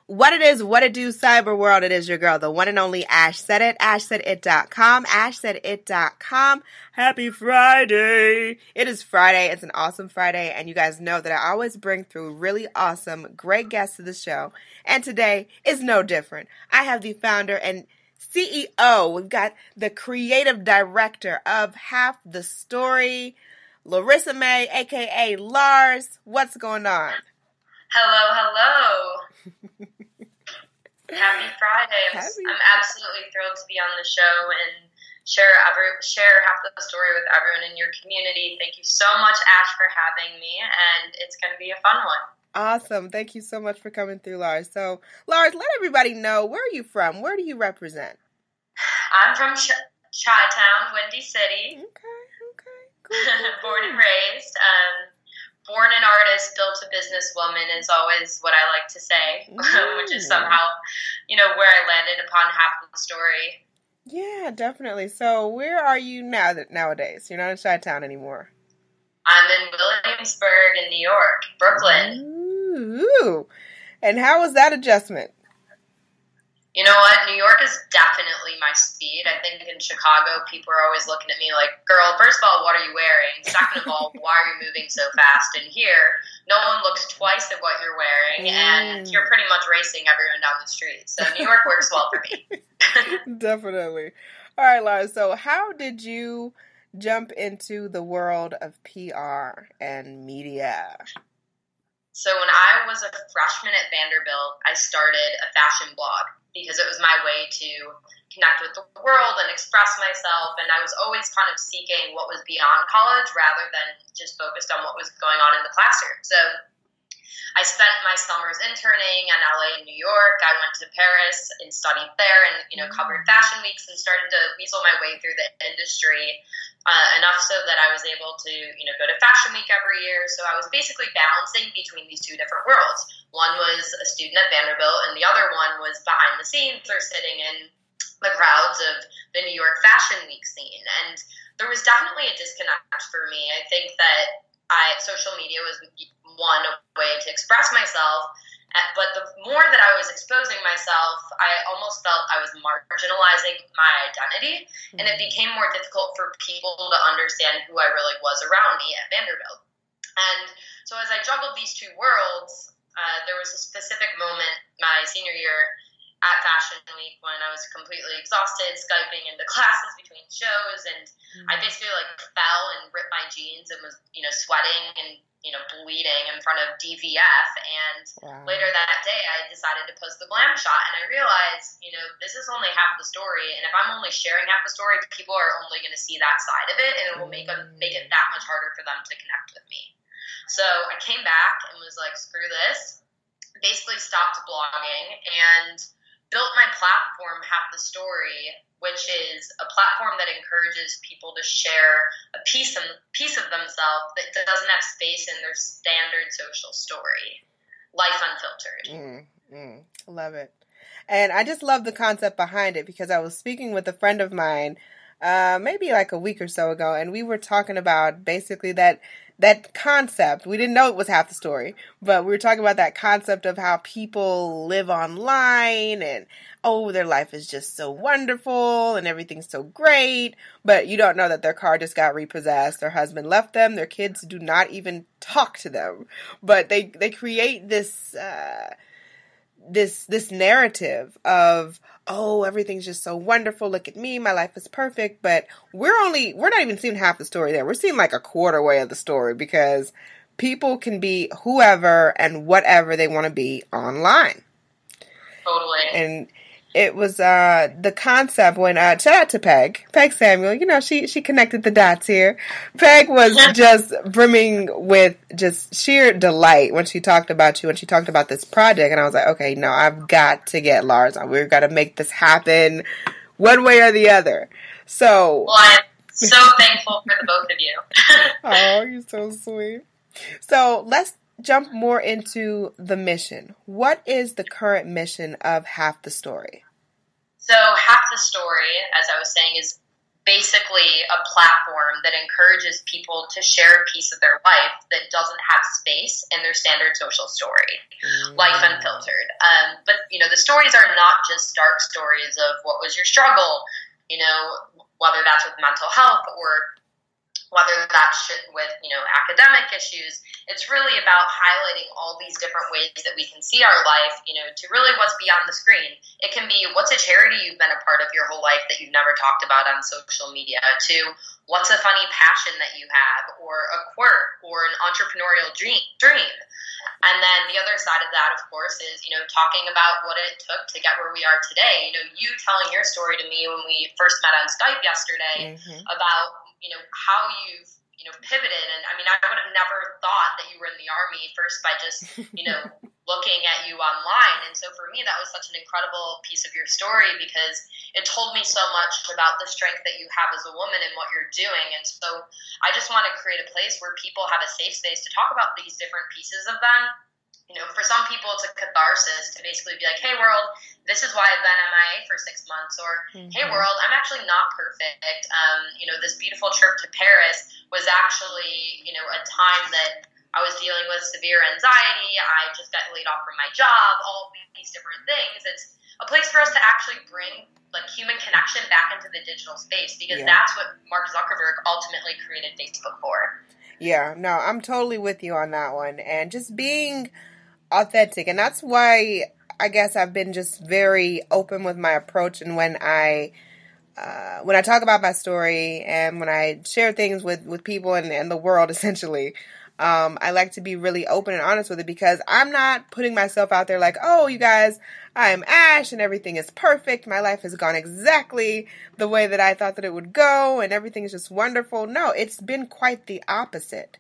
What it is, what it do, cyber world, it is your girl, the one and only Ash Said It, ashsaidit.com, ashsaidit.com. Happy Friday. It is Friday. It's an awesome Friday, and you guys know that I always bring through really awesome, great guests to the show, and today is no different. I have the founder and CEO. We've got the creative director of Half the Story, Larissa May, aka Larz. What's going on? Hello. Happy Friday. I'm absolutely thrilled to be on the show and share half the story with everyone in your community. Thank you so much, Ash, for having me, and it's going to be a fun one. Awesome. Thank you so much for coming through, Larz. So, Larz, let everybody know, where are you from? Where do you represent? I'm from Chi-Town, Windy City. Okay. Cool. Born and raised. Born an artist, built a businesswoman is always what I like to say, which is somehow, where I landed upon half the story. Yeah, definitely. So where are you nowadays? You're not in Chi-Town anymore. I'm in Williamsburg in New York, Brooklyn. Ooh. And how was that adjustment? You know what? New York is definitely my speed. I think in Chicago, people are always looking at me like, girl, first of all, what are you wearing? Second of all, why are you moving so fast? And here, no one looks twice at what you're wearing, and you're pretty much racing everyone down the street. So New York works well for me. Definitely. All right, Larz. So how did you jump into the world of PR and media? So when I was a freshman at Vanderbilt, I started a fashion blog because it was my way to connect with the world and express myself. And I was always kind of seeking what was beyond college rather than just focused on what was going on in the classroom. So I spent my summers interning in LA and New York. I went to Paris and studied there and, covered fashion weeks and started to weasel my way through the industry enough so that I was able to, go to Fashion Week every year. So I was basically balancing between these two different worlds. One was a student at Vanderbilt, and the other one was behind the scenes or sitting in the crowds of the New York Fashion Week scene. And there was definitely a disconnect for me. I think that social media was one way to express myself, but the more that I was exposing myself, I almost felt I was marginalizing my identity, and it became more difficult for people to understand who I really was around me at Vanderbilt. And so as I juggled these two worlds, there was a specific moment my senior year at Fashion Week when I was completely exhausted, Skyping into classes between shows, and I basically fell and ripped my jeans and was, sweating and, bleeding in front of DVF. And later that day, I decided to post the glam shot, and I realized, this is only half the story, and if I'm only sharing half the story, people are only going to see that side of it, and it will make it that much harder for them to connect with me. So I came back and was like, screw this, basically stopped blogging and built my platform, Half the Story, which is a platform that encourages people to share a piece of themselves that doesn't have space in their standard social story. Life Unfiltered. Love it. And I just love the concept behind it because I was speaking with a friend of mine maybe like a week or so ago, and we were talking about basically that concept. We didn't know it was half the story, but we were talking about that concept of how people live online and, their life is just so wonderful and everything's so great, but you don't know that their car just got repossessed, their husband left them, their kids do not even talk to them, but they create this narrative of, everything's just so wonderful. Look at me. My life is perfect. But we're not even seeing half the story there. We're seeing like a quarter way of the story because people can be whoever and whatever they want to be online. Totally. And it was the concept when shout out to Peg Samuel. She connected the dots here. Peg was just brimming with just sheer delight when she talked about you, when she talked about this project, and I was like, okay, no, I've got to get Larz on. We've got to make this happen one way or the other. So I'm so thankful for the both of you. Oh, you're so sweet. So let's jump more into the mission. What is the current mission of Half the Story? So Half the Story, as I was saying, is basically a platform that encourages people to share a piece of their life that doesn't have space in their standard social story, life unfiltered. But, you know, the stories are not just dark stories of what was your struggle, you know, whether that's with mental health or whether that's with, you know, academic issues. It's really about highlighting all these different ways that we can see our life, you know, to really what's beyond the screen. It can be what's a charity you've been a part of your whole life that you've never talked about on social media, to what's a funny passion that you have, or a quirk, or an entrepreneurial dream. And then the other side of that, of course, is, you know, talking about what it took to get where we are today. You know, you telling your story to me when we first met on Skype yesterday about, you know, how you've, you know, pivoted. And I mean, I would have never thought that you were in the Army first by just, you know, looking at you online. And so for me, that was such an incredible piece of your story, because it told me so much about the strength that you have as a woman and what you're doing. And so I just want to create a place where people have a safe space to talk about these different pieces of them. You know, for some people, it's a catharsis to basically be like, hey, world, this is why I've been MIA for 6 months. Or, hey, world, I'm actually not perfect. You know, this beautiful trip to Paris was actually, you know, a time that I was dealing with severe anxiety. I just got laid off from my job, all these different things. It's a place for us to actually bring, like, human connection back into the digital space, because that's what Mark Zuckerberg ultimately created Facebook for. Yeah, no, I'm totally with you on that one. And just being authentic. And that's why I guess I've been just very open with my approach. And when I talk about my story and when I share things with people and the world, essentially, I like to be really open and honest with it, because I'm not putting myself out there like, oh, you guys, I'm Ash and everything is perfect. My life has gone exactly the way that I thought that it would go and everything is just wonderful. No, it's been quite the opposite.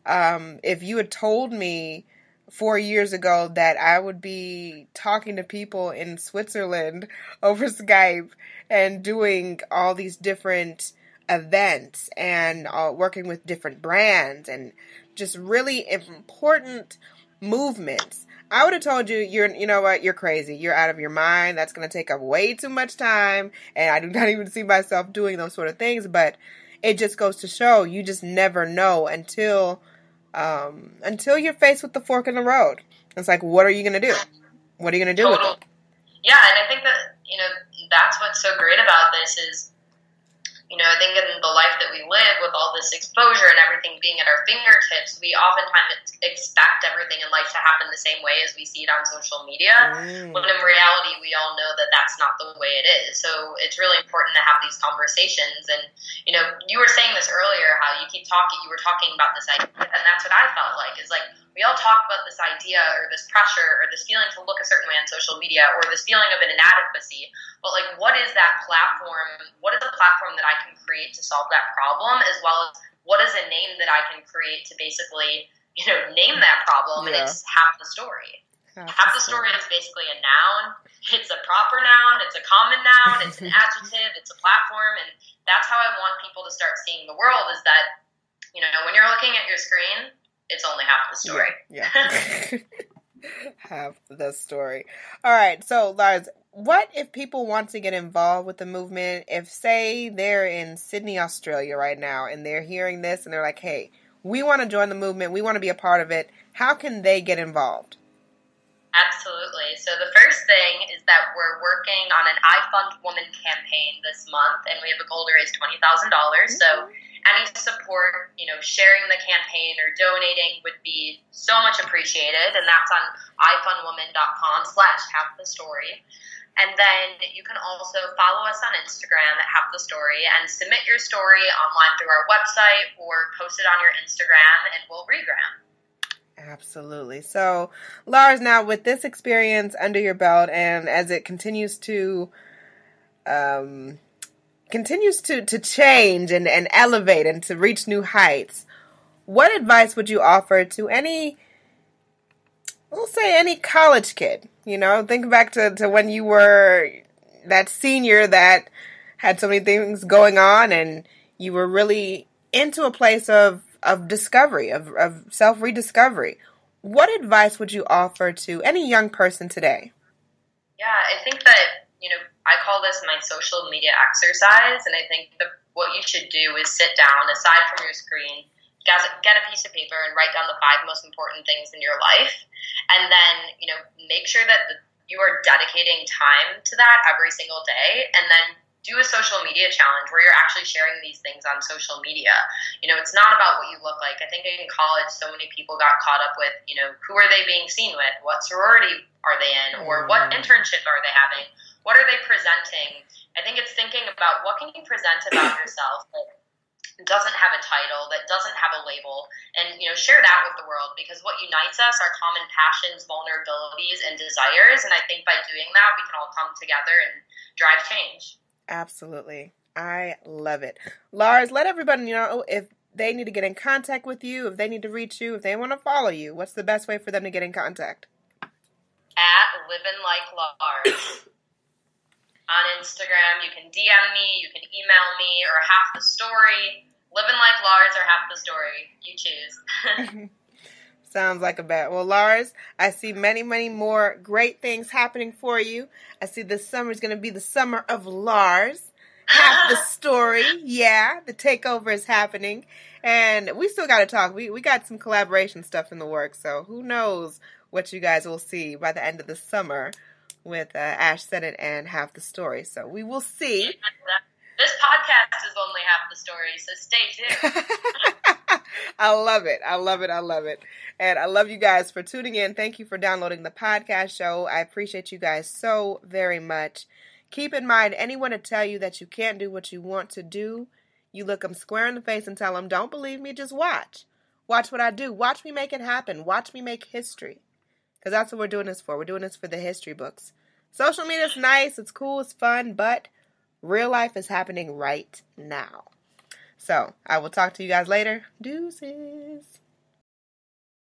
If you had told me 4 years ago that I would be talking to people in Switzerland over Skype and doing all these different events and working with different brands and just really important movements, I would have told you, you know what, you're crazy. You're out of your mind. That's going to take up way too much time. And I do not even see myself doing those sort of things. But it just goes to show you just never know until you're faced with the fork in the road. It's like, what are you going to do? What are you going to do with it? Yeah, and I think that, you know, that's what's so great about this is, you know, I think in the life that we live with all this exposure and everything being at our fingertips, we oftentimes expect everything in life to happen the same way as we see it on social media, when in reality, we all know that that's not the way it is. So it's really important to have these conversations. And, you know, you were saying this earlier, how you were talking about this idea, and that's what I felt like, is like, we all talk about this idea or this pressure or this feeling to look a certain way on social media or this feeling of an inadequacy. But, like, what is that platform? What is the platform that I can create to solve that problem, as well as what is a name that I can create to basically, you know, name that problem? And it's half the story. Half the story is basically a noun. It's a proper noun. It's a common noun. It's an adjective. It's a platform. And that's how I want people to start seeing the world, is that, you know, when you're looking at your screen, it's only half the story. Yeah. Half the story. All right. So, Larz, what if people want to get involved with the movement? If, say, they're in Sydney, Australia right now, and they're hearing this and they're like, hey, we want to join the movement. We want to be a part of it. How can they get involved? Absolutely. So the first thing is that we're working on an I Fund Woman campaign this month, and we have a goal to raise $20,000. So any support, you know, sharing the campaign or donating would be so much appreciated, and that's on ifundwoman.com/halfthestory. And then you can also follow us on Instagram at Half the Story and submit your story online through our website or post it on your Instagram, and we'll regram. Absolutely. So, Larz, now with this experience under your belt, and as it continues to change and elevate and to reach new heights, what advice would you offer to any college kid? You know, think back to when you were that senior that had so many things going on and you were really into a place of discovery, of self-rediscovery. What advice would you offer to any young person today? Yeah, I think that, you know, I call this my social media exercise, and I think the what you should do is sit down, aside from your screen, get a piece of paper and write down the 5 most important things in your life. And then, make sure that you are dedicating time to that every single day. And then do a social media challenge where you're actually sharing these things on social media. It's not about what you look like. I think in college, so many people got caught up with, who are they being seen with? What sorority are they in? Or what internship are they having? What are they presenting? I think it's thinking about what can you present about yourself that doesn't have a title, that doesn't have a label, and share that with the world, because what unites us are common passions, vulnerabilities, and desires. And I think by doing that, we can all come together and drive change. Absolutely. I love it. Larz, let everybody know if they need to get in contact with you, if they need to reach you, if they want to follow you. What's the best way for them to get in contact? At Livin' Like Larz. On Instagram, you can DM me, you can email me, or Half the Story. Livin' Like Larz or Half the Story. You choose. Sounds like a bet. Well, Larz, I see many, many more great things happening for you. I see this summer is going to be the summer of Larz. Half the Story. Yeah, the takeover is happening. And we still got to talk. We got some collaboration stuff in the works. So who knows what you guys will see by the end of the summer with Ash Sennett and Half the Story. So we will see. This podcast is only half the story, so stay tuned. I love it. I love it. I love it. And I love you guys for tuning in. Thank you for downloading the podcast show. I appreciate you guys so very much. Keep in mind, anyone to tell you that you can't do what you want to do, you look them square in the face and tell them, don't believe me, just watch. Watch what I do. Watch me make it happen. Watch me make history. Because that's what we're doing this for. We're doing this for the history books. Social media is nice. It's cool. It's fun. But real life is happening right now. So I will talk to you guys later. Deuces.